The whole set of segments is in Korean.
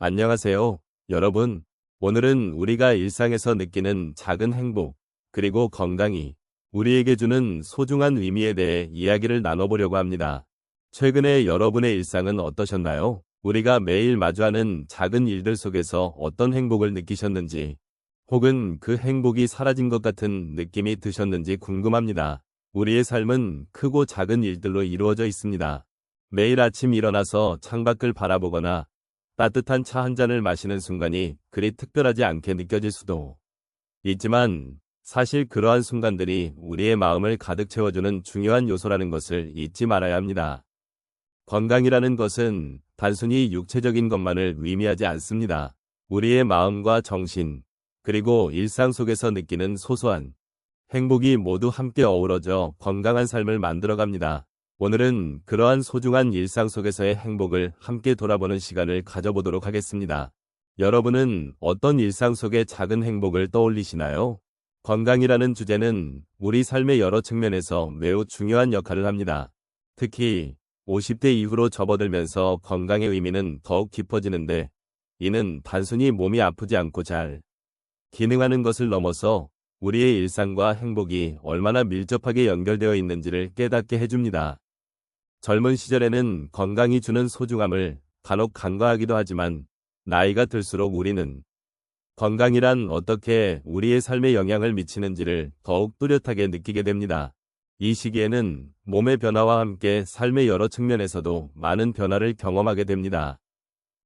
안녕하세요, 여러분. 오늘은 우리가 일상에서 느끼는 작은 행복, 그리고 건강이 우리에게 주는 소중한 의미에 대해 이야기를 나눠보려고 합니다. 최근에 여러분의 일상은 어떠셨나요? 우리가 매일 마주하는 작은 일들 속에서 어떤 행복을 느끼셨는지, 혹은 그 행복이 사라진 것 같은 느낌이 드셨는지 궁금합니다. 우리의 삶은 크고 작은 일들로 이루어져 있습니다. 매일 아침 일어나서 창밖을 바라보거나 따뜻한 차 한 잔을 마시는 순간이 그리 특별하지 않게 느껴질 수도 있지만, 사실 그러한 순간들이 우리의 마음을 가득 채워주는 중요한 요소라는 것을 잊지 말아야 합니다. 건강이라는 것은 단순히 육체적인 것만을 의미하지 않습니다. 우리의 마음과 정신, 그리고 일상 속에서 느끼는 소소한 행복이 모두 함께 어우러져 건강한 삶을 만들어갑니다. 오늘은 그러한 소중한 일상 속에서의 행복을 함께 돌아보는 시간을 가져보도록 하겠습니다. 여러분은 어떤 일상 속의 작은 행복을 떠올리시나요? 건강이라는 주제는 우리 삶의 여러 측면에서 매우 중요한 역할을 합니다. 특히 50대 이후로 접어들면서 건강의 의미는 더욱 깊어지는데, 이는 단순히 몸이 아프지 않고 잘 기능하는 것을 넘어서 우리의 일상과 행복이 얼마나 밀접하게 연결되어 있는지를 깨닫게 해줍니다. 젊은 시절에는 건강이 주는 소중함을 간혹 간과하기도 하지만, 나이가 들수록 우리는 건강이란 어떻게 우리의 삶에 영향을 미치는지를 더욱 뚜렷하게 느끼게 됩니다. 이 시기에는 몸의 변화와 함께 삶의 여러 측면에서도 많은 변화를 경험하게 됩니다.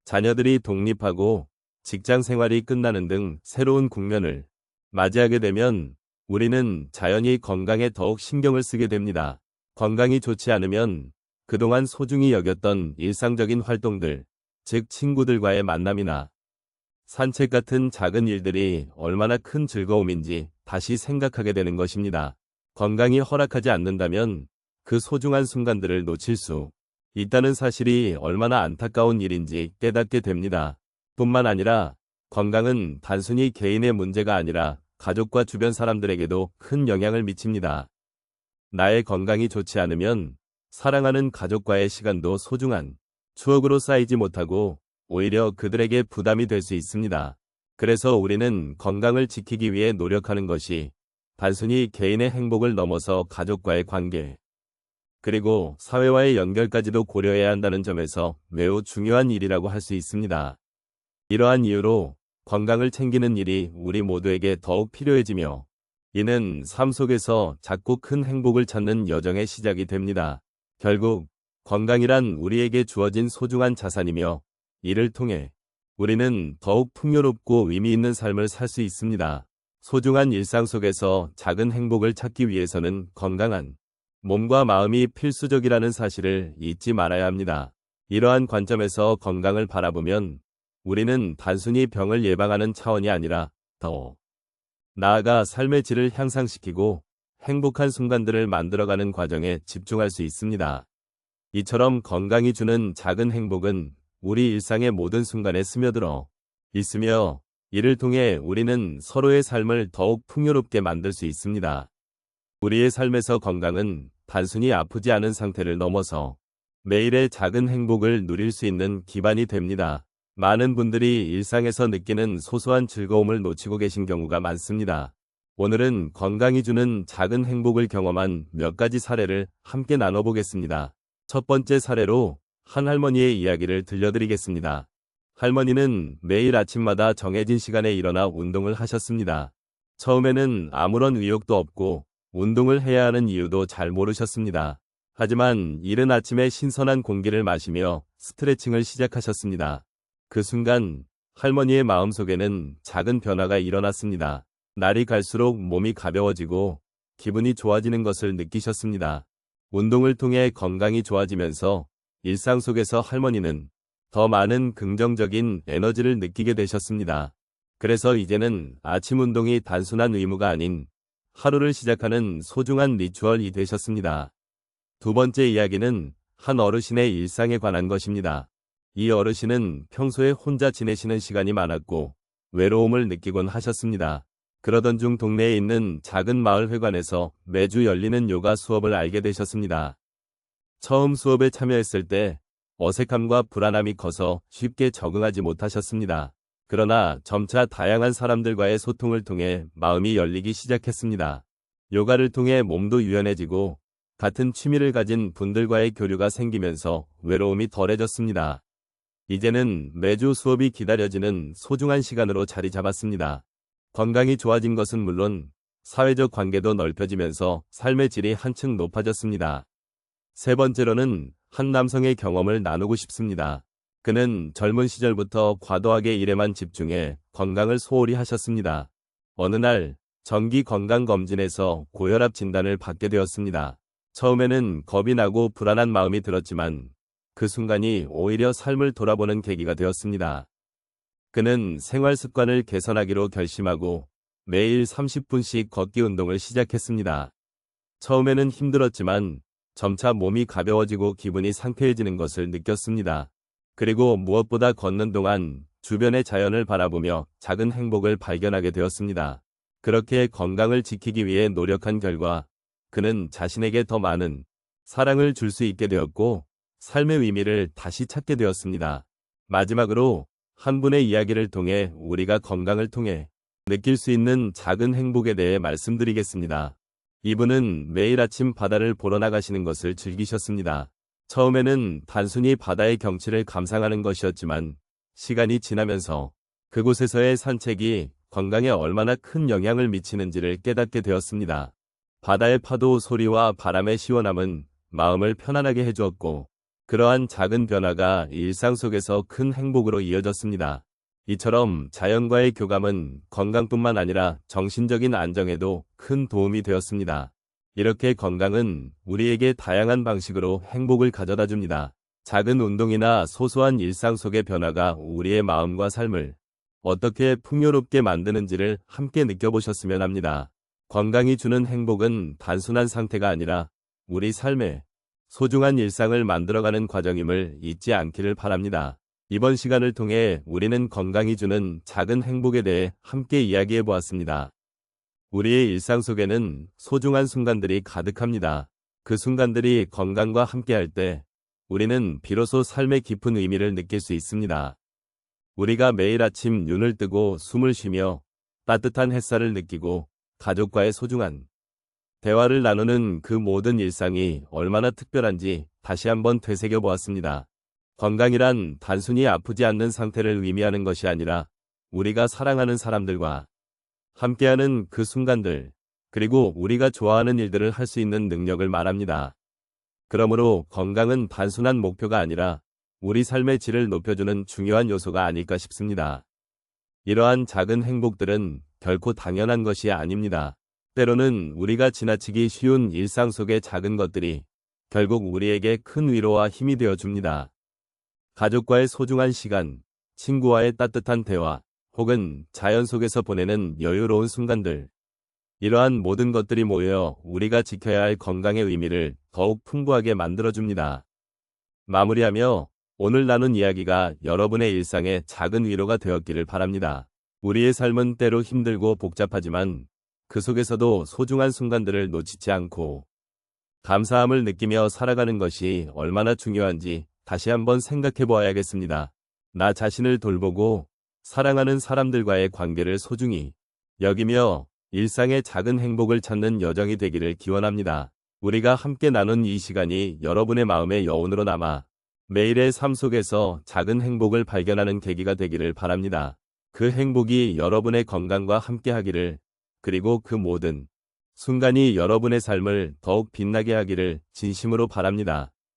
자녀들이 독립하고 직장 생활이 끝나는 등 새로운 국면을 맞이하게 되면 우리는 자연히 건강에 더욱 신경을 쓰게 됩니다. 건강이 좋지 않으면 그동안 소중히 여겼던 일상적인 활동들, 즉 친구들과의 만남이나 산책 같은 작은 일들이 얼마나 큰 즐거움인지 다시 생각하게 되는 것입니다. 건강이 허락하지 않는다면 그 소중한 순간들을 놓칠 수 있다는 사실이 얼마나 안타까운 일인지 깨닫게 됩니다. 뿐만 아니라 건강은 단순히 개인의 문제가 아니라 가족과 주변 사람들에게도 큰 영향을 미칩니다. 나의 건강이 좋지 않으면 사랑하는 가족과의 시간도 소중한 추억으로 쌓이지 못하고 오히려 그들에게 부담이 될 수 있습니다. 그래서 우리는 건강을 지키기 위해 노력하는 것이 단순히 개인의 행복을 넘어서 가족과의 관계, 그리고 사회와의 연결까지도 고려해야 한다는 점에서 매우 중요한 일이라고 할 수 있습니다. 이러한 이유로 건강을 챙기는 일이 우리 모두에게 더욱 필요해지며, 이는 삶 속에서 작고 큰 행복을 찾는 여정의 시작이 됩니다. 결국 건강이란 우리에게 주어진 소중한 자산이며, 이를 통해 우리는 더욱 풍요롭고 의미 있는 삶을 살 수 있습니다. 소중한 일상 속에서 작은 행복을 찾기 위해서는 건강한 몸과 마음이 필수적이라는 사실을 잊지 말아야 합니다. 이러한 관점에서 건강을 바라보면 우리는 단순히 병을 예방하는 차원이 아니라 더 나아가 삶의 질을 향상시키고 행복한 순간들을 만들어가는 과정에 집중할 수 있습니다. 이처럼 건강이 주는 작은 행복은 우리 일상의 모든 순간에 스며들어 있으며, 이를 통해 우리는 서로의 삶을 더욱 풍요롭게 만들 수 있습니다. 우리의 삶에서 건강은 단순히 아프지 않은 상태를 넘어서 매일의 작은 행복을 누릴 수 있는 기반이 됩니다. 많은 분들이 일상에서 느끼는 소소한 즐거움을 놓치고 계신 경우가 많습니다. 오늘은 건강이 주는 작은 행복을 경험한 몇 가지 사례를 함께 나눠보겠습니다. 첫 번째 사례로 한 할머니의 이야기를 들려드리겠습니다. 할머니는 매일 아침마다 정해진 시간에 일어나 운동을 하셨습니다. 처음에는 아무런 의욕도 없고 운동을 해야 하는 이유도 잘 모르셨습니다. 하지만 이른 아침에 신선한 공기를 마시며 스트레칭을 시작하셨습니다. 그 순간 할머니의 마음속에는 작은 변화가 일어났습니다. 날이 갈수록 몸이 가벼워지고 기분이 좋아지는 것을 느끼셨습니다. 운동을 통해 건강이 좋아지면서 일상 속에서 할머니는 더 많은 긍정적인 에너지를 느끼게 되셨습니다. 그래서 이제는 아침 운동이 단순한 의무가 아닌 하루를 시작하는 소중한 리추얼이 되셨습니다. 두 번째 이야기는 한 어르신의 일상에 관한 것입니다. 이 어르신은 평소에 혼자 지내시는 시간이 많았고 외로움을 느끼곤 하셨습니다. 그러던 중 동네에 있는 작은 마을 회관에서 매주 열리는 요가 수업을 알게 되셨습니다. 처음 수업에 참여했을 때 어색함과 불안함이 커서 쉽게 적응하지 못하셨습니다. 그러나 점차 다양한 사람들과의 소통을 통해 마음이 열리기 시작했습니다. 요가를 통해 몸도 유연해지고 같은 취미를 가진 분들과의 교류가 생기면서 외로움이 덜해졌습니다. 이제는 매주 수업이 기다려지는 소중한 시간으로 자리 잡았습니다. 건강이 좋아진 것은 물론 사회적 관계도 넓혀지면서 삶의 질이 한층 높아졌습니다. 세 번째로는 한 남성의 경험을 나누고 싶습니다. 그는 젊은 시절부터 과도하게 일에만 집중해 건강을 소홀히 하셨습니다. 어느 날 정기 건강검진에서 고혈압 진단을 받게 되었습니다. 처음에는 겁이 나고 불안한 마음이 들었지만 그 순간이 오히려 삶을 돌아보는 계기가 되었습니다. 그는 생활 습관을 개선하기로 결심하고 매일 30분씩 걷기 운동을 시작했습니다. 처음에는 힘들었지만 점차 몸이 가벼워지고 기분이 상쾌해지는 것을 느꼈습니다. 그리고 무엇보다 걷는 동안 주변의 자연을 바라보며 작은 행복을 발견하게 되었습니다. 그렇게 건강을 지키기 위해 노력한 결과 그는 자신에게 더 많은 사랑을 줄 수 있게 되었고 삶의 의미를 다시 찾게 되었습니다. 마지막으로 한 분의 이야기를 통해 우리가 건강을 통해 느낄 수 있는 작은 행복에 대해 말씀드리겠습니다. 이분은 매일 아침 바다를 보러 나가시는 것을 즐기셨습니다. 처음에는 단순히 바다의 경치를 감상하는 것이었지만 시간이 지나면서 그곳에서의 산책이 건강에 얼마나 큰 영향을 미치는지를 깨닫게 되었습니다. 바다의 파도 소리와 바람의 시원함은 마음을 편안하게 해주었고 그러한 작은 변화가 일상 속에서 큰 행복으로 이어졌습니다. 이처럼 자연과의 교감은 건강뿐만 아니라 정신적인 안정에도 큰 도움이 되었습니다. 이렇게 건강은 우리에게 다양한 방식으로 행복을 가져다 줍니다. 작은 운동이나 소소한 일상 속의 변화가 우리의 마음과 삶을 어떻게 풍요롭게 만드는지를 함께 느껴보셨으면 합니다. 건강이 주는 행복은 단순한 상태가 아니라 우리 삶의 소중한 일상을 만들어가는 과정임을 잊지 않기를 바랍니다. 이번 시간을 통해 우리는 건강이 주는 작은 행복에 대해 함께 이야기해 보았습니다. 우리의 일상 속에는 소중한 순간들이 가득합니다. 그 순간들이 건강과 함께할 때 우리는 비로소 삶의 깊은 의미를 느낄 수 있습니다. 우리가 매일 아침 눈을 뜨고 숨을 쉬며 따뜻한 햇살을 느끼고 가족과의 소중한 대화를 나누는 그 모든 일상이 얼마나 특별한지 다시 한번 되새겨 보았습니다. 건강이란 단순히 아프지 않는 상태를 의미하는 것이 아니라 우리가 사랑하는 사람들과 함께하는 그 순간들, 그리고 우리가 좋아하는 일들을 할 수 있는 능력을 말합니다. 그러므로 건강은 단순한 목표가 아니라 우리 삶의 질을 높여주는 중요한 요소가 아닐까 싶습니다. 이러한 작은 행복들은 결코 당연한 것이 아닙니다. 때로는 우리가 지나치기 쉬운 일상 속의 작은 것들이 결국 우리에게 큰 위로와 힘이 되어 줍니다. 가족과의 소중한 시간, 친구와의 따뜻한 대화, 혹은 자연 속에서 보내는 여유로운 순간들. 이러한 모든 것들이 모여 우리가 지켜야 할 건강의 의미를 더욱 풍부하게 만들어줍니다. 마무리하며 오늘 나눈 이야기가 여러분의 일상에 작은 위로가 되었기를 바랍니다. 우리의 삶은 때로 힘들고 복잡하지만 그 속에서도 소중한 순간들을 놓치지 않고 감사함을 느끼며 살아가는 것이 얼마나 중요한지 다시 한번 생각해 보아야겠습니다. 나 자신을 돌보고 사랑하는 사람들과의 관계를 소중히 여기며 일상의 작은 행복을 찾는 여정이 되기를 기원합니다. 우리가 함께 나눈 이 시간이 여러분의 마음의 여운으로 남아 매일의 삶 속에서 작은 행복을 발견하는 계기가 되기를 바랍니다. 그 행복이 여러분의 건강과 함께하기를, 그리고 그 모든 순간이 여러분의 삶을 더욱 빛나게 하기를 진심으로 바랍니다.